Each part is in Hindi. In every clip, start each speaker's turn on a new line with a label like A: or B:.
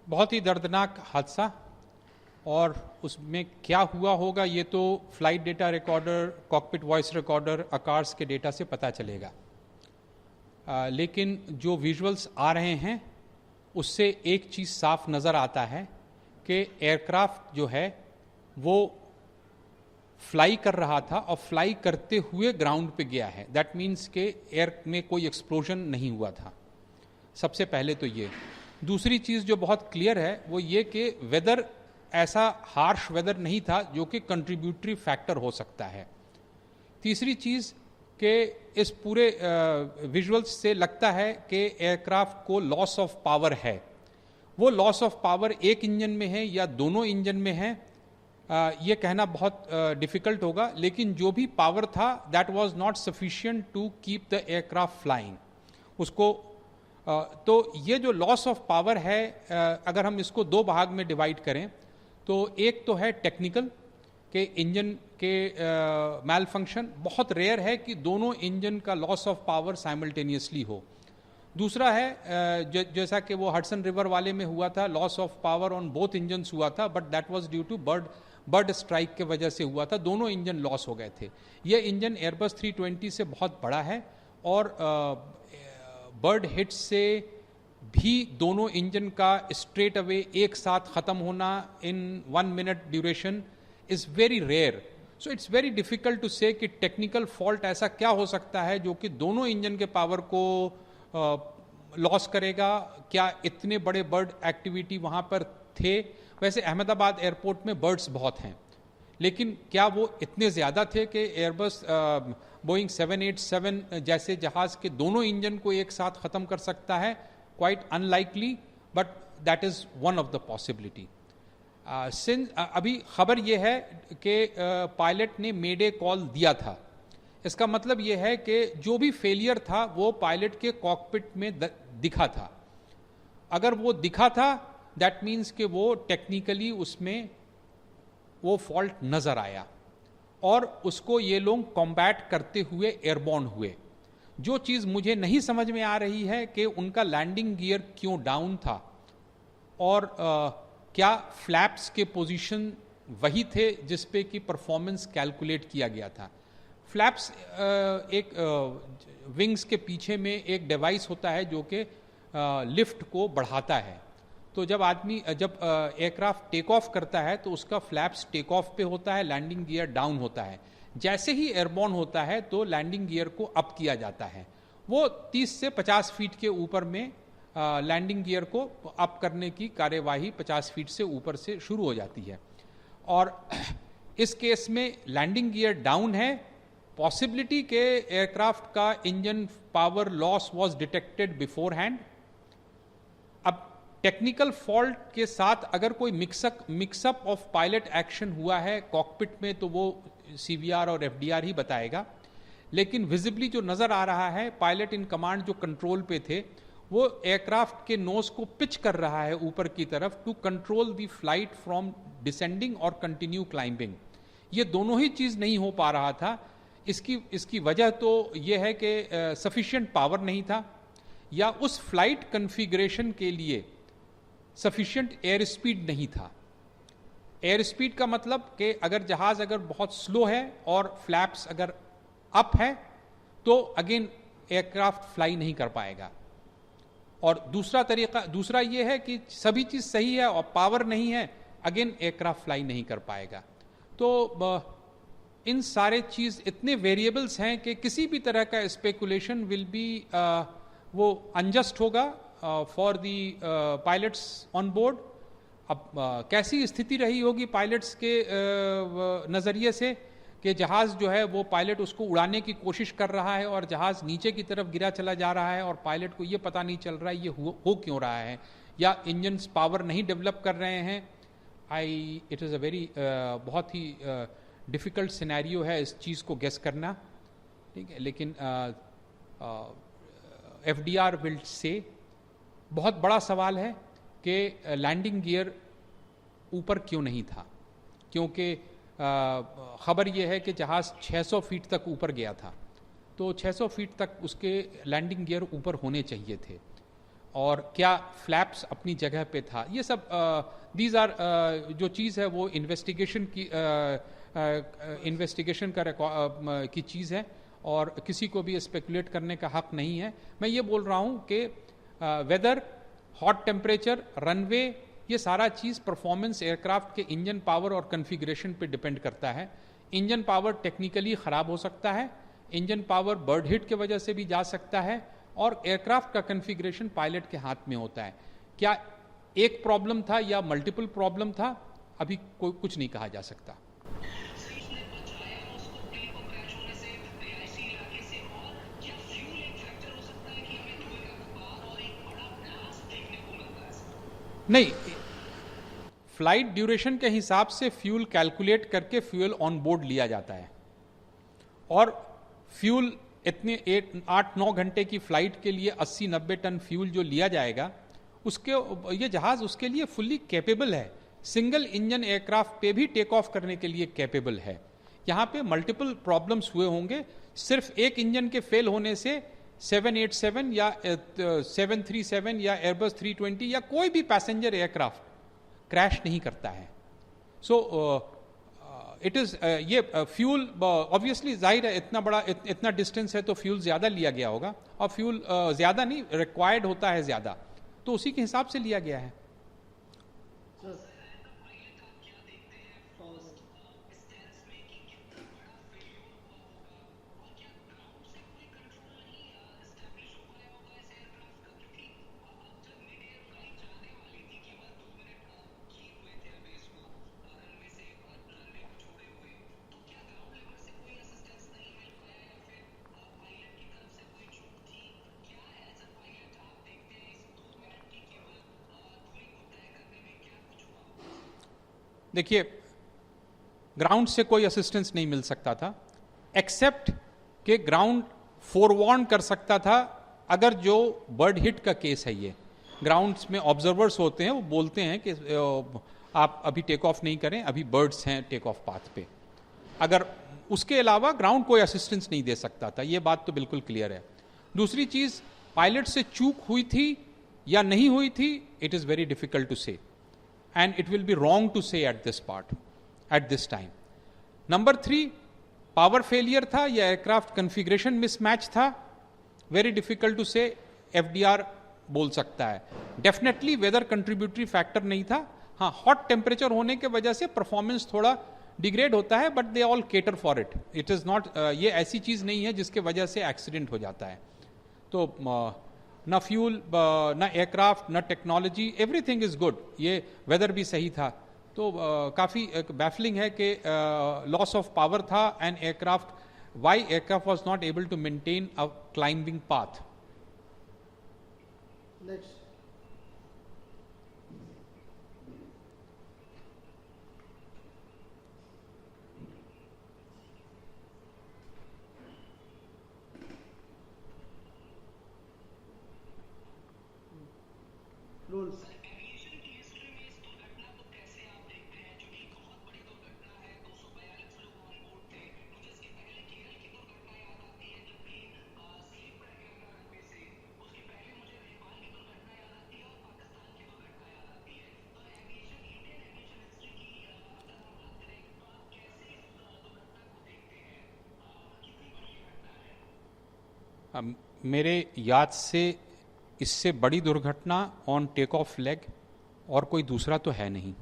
A: बहुत ही दर्दनाक हादसा, और उसमें क्या हुआ होगा ये तो flight data recorder, cockpit voice recorder, ACARS के डेटा से पता चलेगा। लेकिन जो विजुअल्स आ रहे हैं उससे एक चीज़ साफ नज़र आता है कि एयरक्राफ्ट जो है वो फ्लाई कर रहा था और फ्लाई करते हुए ग्राउंड पे गया है। दैट मीन्स के एयर में कोई एक्सप्लोजन नहीं हुआ था। सबसे पहले तो ये। दूसरी चीज़ जो बहुत क्लियर है वो ये कि वेदर ऐसा हार्श वेदर नहीं था जो कि कंट्रीब्यूटरी फैक्टर हो सकता है। तीसरी चीज़ कि इस पूरे विजुअल्स से लगता है कि एयरक्राफ्ट को लॉस ऑफ पावर है। वो लॉस ऑफ पावर एक इंजन में है या दोनों इंजन में है, ये कहना बहुत डिफिकल्ट होगा, लेकिन जो भी पावर था that was not sufficient to keep the aircraft flying. उसको तो ये जो लॉस ऑफ पावर है, अगर हम इसको दो भाग में डिवाइड करें तो एक तो है टेक्निकल के इंजन के मैल फंक्शन। बहुत रेयर है कि दोनों इंजन का लॉस ऑफ पावर साइमल्टेनियसली हो। दूसरा है जैसा कि वो हडसन रिवर वाले में हुआ था, loss of power on both engines हुआ था, but that was due to bird strike के वजह से हुआ था। दोनों इंजन लॉस हो गए थे। ये इंजन एयरबस 320 से बहुत बड़ा है और बर्ड हिट से भी दोनों इंजन का स्ट्रेट अवे एक साथ खत्म होना in 1 minute duration is very rare. So it's very difficult to say कि टेक्निकल फॉल्ट ऐसा क्या हो सकता है जो कि दोनों इंजन के पावर को लॉस करेगा। क्या इतने बड़े बर्ड एक्टिविटी वहाँ पर थे? वैसे अहमदाबाद एयरपोर्ट में बर्ड्स बहुत हैं, लेकिन क्या वो इतने ज़्यादा थे कि एयरबस बोइंग 787 जैसे जहाज़ के दोनों इंजन को एक साथ ख़त्म कर सकता है? Quite unlikely, but that is one of the possibility. अभी खबर यह है कि पायलट ने मेडे कॉल दिया था। इसका मतलब यह है कि जो भी फेलियर था वो पायलट के कॉकपिट में दिखा था। अगर वो दिखा था दैट मीन्स कि वो टेक्निकली उसमें वो फॉल्ट नज़र आया और उसको ये लोग कॉम्बैट करते हुए एयरबॉर्न हुए। जो चीज़ मुझे नहीं समझ में आ रही है कि उनका लैंडिंग गियर क्यों डाउन था और क्या फ्लैप्स के पोजीशन वही थे जिस पे कि परफॉर्मेंस कैलकुलेट किया गया था। फ्लैप्स एक विंग्स के पीछे में एक डिवाइस होता है जो कि लिफ्ट को बढ़ाता है। तो जब एयरक्राफ्ट टेक ऑफ करता है तो उसका फ्लैप्स टेक ऑफ पे होता है, लैंडिंग गियर डाउन होता है। जैसे ही एयरबॉर्न होता है तो लैंडिंग गियर को अप किया जाता है। वो 30 से 50 फीट के ऊपर में लैंडिंग गियर को अप करने की कार्यवाही 50 फीट से ऊपर से शुरू हो जाती है। और इस केस में लैंडिंग गियर डाउन है। पॉसिबिलिटी के एयरक्राफ्ट का engine power loss was detected before hand. अब टेक्निकल फॉल्ट के साथ अगर कोई मिक्सअप ऑफ पायलट एक्शन हुआ है कॉकपिट में तो वो सीवीआर और एफडीआर ही बताएगा। लेकिन विजिबली जो नज़र आ रहा है, पायलट इन कमांड जो कंट्रोल पे थे वो एयरक्राफ्ट के नोज को पिच कर रहा है ऊपर की तरफ to control the flight from descending और कंटिन्यू क्लाइंबिंग। ये दोनों ही चीज़ नहीं हो पा रहा था। इसकी वजह तो ये है कि सफिशिएंट पावर नहीं था या उस फ्लाइट कन्फिग्रेशन के लिए सफिशिएंट एयर स्पीड नहीं था। एयर स्पीड का मतलब कि अगर जहाज बहुत स्लो है और फ्लैप्स अगर अप है तो अगेन एयरक्राफ्ट फ्लाई नहीं कर पाएगा। और दूसरा ये है कि सभी चीज़ सही है और पावर नहीं है, अगेन एयरक्राफ्ट फ्लाई नहीं कर पाएगा। तो इन सारे चीज़ इतने वेरिएबल्स हैं कि किसी भी तरह का स्पेकुलेशन विल बी वो अनजस्ट होगा for the pilots on board. अब कैसी स्थिति रही होगी पायलट्स के नज़रिए से कि जहाज़ जो है वो पायलट उसको उड़ाने की कोशिश कर रहा है और जहाज़ नीचे की तरफ गिरा चला जा रहा है और पायलट को ये पता नहीं चल रहा है ये हो क्यों रहा है, या इंजन्स पावर नहीं डेवलप कर रहे हैं। इट इज़ अ वेरी बहुत ही डिफ़िकल्ट सिनेरियो है इस चीज़ को गेस करना, ठीक है। लेकिन एफडीआर विल से बहुत बड़ा सवाल है कि लैंडिंग गियर ऊपर क्यों नहीं था, क्योंकि खबर यह है कि जहाज़ 600 फीट तक ऊपर गया था, तो 600 फीट तक उसके लैंडिंग गियर ऊपर होने चाहिए थे। और क्या फ्लैप्स अपनी जगह पे था, ये सब दीज आर जो चीज़ है वो इन्वेस्टिगेशन की चीज़ है और किसी को भी स्पेकुलेट करने का हक नहीं है। मैं ये बोल रहा हूँ कि वेदर, हॉट टेम्परेचर, रनवे, ये सारा चीज़ परफॉर्मेंस एयरक्राफ्ट के इंजन पावर और कन्फिग्रेशन पे डिपेंड करता है। इंजन पावर टेक्निकली ख़राब हो सकता है, इंजन पावर बर्ड हिट के वजह से भी जा सकता है, और एयरक्राफ्ट का कन्फिग्रेशन पायलट के हाथ में होता है। क्या एक प्रॉब्लम था या मल्टीपल प्रॉब्लम था, अभी कोई कुछ नहीं कहा जा सकता। नहीं, फ्लाइट ड्यूरेशन के हिसाब से फ्यूल कैलकुलेट करके फ्यूल ऑन बोर्ड लिया जाता है, और फ्यूल इतने 8-9 घंटे की फ्लाइट के लिए 80-90 टन फ्यूल जो लिया जाएगा, उसके ये जहाज उसके लिए फुल्ली कैपेबल है, सिंगल इंजन एयरक्राफ्ट पे भी टेक ऑफ करने के लिए कैपेबल है। यहाँ पे मल्टीपल प्रॉब्लम्स हुए होंगे, सिर्फ एक इंजन के फेल होने से 787 या 737 या एयरबस 320 या कोई भी पैसेंजर एयरक्राफ्ट क्रैश नहीं करता है। सो इट इज ये फ्यूल ऑब्वियसली जाहिर है, इतना बड़ा इतना डिस्टेंस है तो फ्यूल ज्यादा लिया गया होगा, और फ्यूल ज्यादा नहीं रिक्वायर्ड होता है ज्यादा, तो उसी के हिसाब से लिया गया है। देखिए, ग्राउंड से कोई असिस्टेंस नहीं मिल सकता था, एक्सेप्ट कि ग्राउंड फोरवार्न कर सकता था। अगर जो बर्ड हिट का केस है, ये ग्राउंड्स में ऑब्जर्वर्स होते हैं, वो बोलते हैं कि आप अभी टेक ऑफ नहीं करें, अभी बर्ड्स हैं टेक ऑफ पाथ पे। अगर उसके अलावा ग्राउंड कोई असिस्टेंस नहीं दे सकता था, ये बात तो बिल्कुल क्लियर है। दूसरी चीज, पायलट से चूक हुई थी या नहीं हुई थी, it is very difficult to say, and it will be wrong to say at this time. Number 3, power failure था या एयरक्राफ्ट कन्फिग्रेशन मिसमैच था, वेरी डिफिकल्ट टू से, एफडीआर बोल सकता है। डेफिनेटली वेदर कंट्रीब्यूटरी फैक्टर नहीं था। हाँ, हॉट टेम्परेचर होने के वजह से परफॉर्मेंस थोड़ा डिग्रेड होता है, but they all cater for it. It is not, ये ऐसी चीज नहीं है जिसके वजह से एक्सीडेंट हो जाता है। तो ना फ्यूल, ना एयरक्राफ्ट, ना टेक्नोलॉजी, एवरीथिंग इज गुड। ये वेदर भी सही था, तो काफी बैफलिंग है कि लॉस ऑफ पावर था and aircraft, why aircraft was not able to maintain a climbing path.
B: Next rules.
A: मेरे याद से इससे बड़ी दुर्घटना ऑन टेक ऑफ लेग और कोई दूसरा तो है नहीं,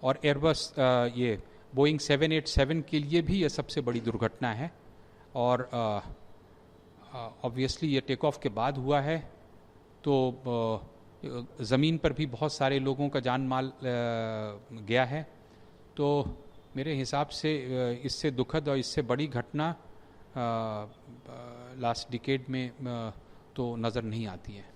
A: और एयरबस ये बोइंग 787 के लिए भी ये सबसे बड़ी दुर्घटना है, और ऑब्वियसली ये टेक ऑफ के बाद हुआ है, तो ज़मीन पर भी बहुत सारे लोगों का जान माल गया है। तो मेरे हिसाब से इससे दुखद और इससे बड़ी घटना लास्ट डिकेड में तो नज़र नहीं आती है।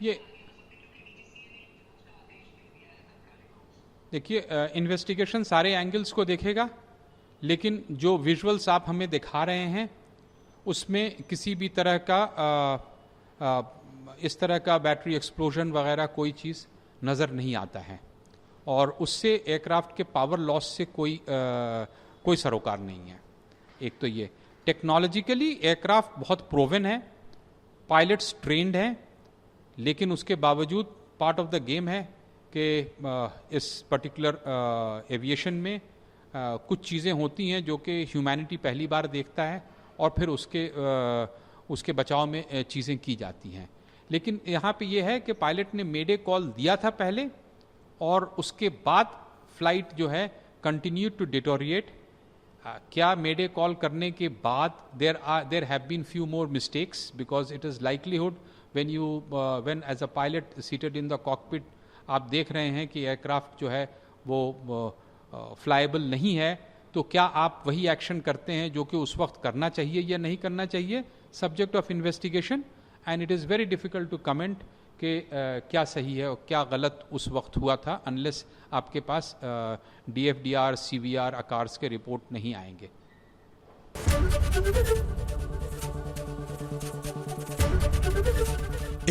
A: ये देखिए, इन्वेस्टिगेशन सारे एंगल्स को देखेगा, लेकिन जो विजुअल्स आप हमें दिखा रहे हैं उसमें किसी भी तरह का इस तरह का बैटरी एक्सप्लोजन वगैरह कोई चीज़ नज़र नहीं आता है, और उससे एयरक्राफ्ट के पावर लॉस से कोई सरोकार नहीं है। एक तो ये टेक्नोलॉजिकली एयरक्राफ्ट बहुत प्रोवन है, पायलट्स ट्रेंड हैं, लेकिन उसके बावजूद पार्ट ऑफ द गेम है कि इस पर्टिकुलर एविएशन में कुछ चीज़ें होती हैं जो कि ह्यूमैनिटी पहली बार देखता है, और फिर उसके बचाव में चीज़ें की जाती हैं। लेकिन यहाँ पे ये है कि पायलट ने मेडे कॉल दिया था पहले, और उसके बाद फ्लाइट जो है कंटिन्यू टू डिटोरिएट। क्या मेडे कॉल करने के बाद there have been few more mistakes, because it is likelihood when as a pilot seated in the cockpit आप देख रहे हैं कि एयरक्राफ्ट जो है वो फ्लाइबल नहीं है, तो क्या आप वही एक्शन करते हैं जो कि उस वक्त करना चाहिए या नहीं करना चाहिए? Subject of investigation, and it is very difficult to comment कि क्या सही है और क्या गलत उस वक्त हुआ था, अनलेस आपके पास DFDR, CVR, आकार्स के रिपोर्ट नहीं आएंगे।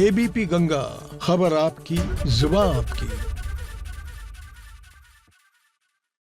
B: ABP गंगा, खबर आपकी, जुबान आपकी।